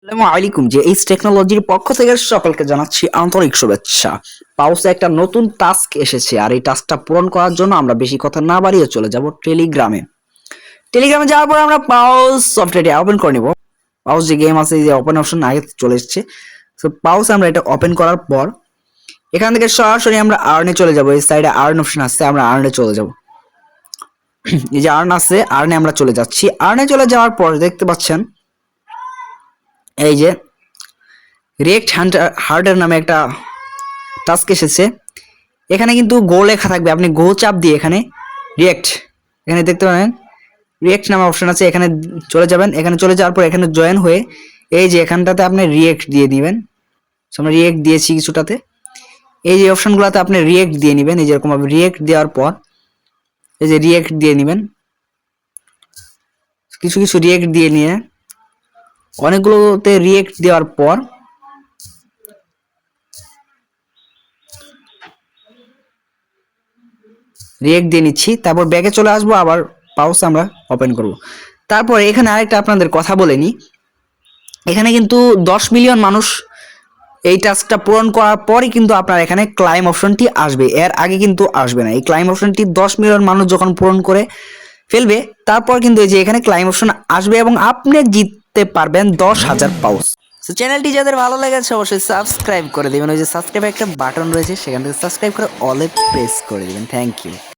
আসসালামু আলাইকুম। যে এইচ টেকনোলজির পক্ষ থেকে সকলকে জানাচ্ছি আন্তরিক শুভেচ্ছা। পাউসে একটা নতুন টাস্ক এসেছে, আর এই টাস্কটা পূরণ করার জন্য আমরা বেশি কথা না বাড়িয়ে চলে যাব টেলিগ্রামে। টেলিগ্রামে যাওয়ার পর আমরা পাউস সফটওয়্যারটি ওপেন করে নিব। পাউস যে গেম আছে, এই যে ওপেন অপশন আগে চলে এসেছে। সো পাউস আমরা এটা ওপেন করার পর এখান থেকে সরাসরি আমরা আর্নে চলে যাব। এই সাইডে আর্ন অপশন আছে, আমরা আর্নে চলে যাব। এই যে আর্ন আছে, আর্নে আমরা চলে যাচ্ছি। আর্নে চলে যাওয়ার পর দেখতে পাচ্ছেন এই যে রিয়েক্ট হার্টের নামে একটা টাস্ক এসেছে। এখানে কিন্তু গো লেখা থাকবে, আপনি গো চাপ দিয়ে এখানে রিয়েক্ট, এখানে দেখতে পাবেন রিয়েক্ট নামে অপশন আছে, এখানে চলে যাবেন। এখানে চলে যাওয়ার পর এখানে জয়েন হয়ে এই যে এখানটাতে আপনি রিয়েক্ট দিয়ে দিবেন। আমরা রিয়েক্ট দিয়েছি কিছুটাতে, এই যে অপশনগুলোতে আপনি রিয়েক্ট দিয়ে নেবেন। এই যেরকম ভাবে রিয়েক্ট দেওয়ার পর এই যে রিয়েক্ট দিয়ে নেবেন, কিছু কিছু রিয়েক্ট দিয়ে নিয়ে অনেকগুলোতে রিয়েক্ট দেওয়ার পর রিয়েক্ট দিয়ে নিচ্ছি। তারপর ব্যাকে চলে আসবো, আবার পাউস আমরা ওপেন করব। তারপর এখানে আরেকটা আপনাদের কথা বলে নিই, এখানে কিন্তু 10 মিলিয়ন মানুষ এই টাস্কটা পূরণ করার পরই কিন্তু আপনার এখানে ক্লাইম অপশনটি আসবে, এর আগে কিন্তু আসবে না। এই ক্লাইম অপশনটি 10 মিলিয়ন মানুষ যখন পূরণ করে ফেলবে, তারপর কিন্তু এই যে এখানে ক্লাইম অপশন আসবে এবং আপনি জিততে পারবেন 10,000 পাউস। তো চ্যানেলটি যাদের ভালো লেগেছে অবশ্যই সাবস্ক্রাইব করে দেবেন। ওই যে সাবস্ক্রাইব একটা বাটন রয়েছে, সেখান থেকে সাবস্ক্রাইব করে অলে প্রেস করে দেবেন। Thank you.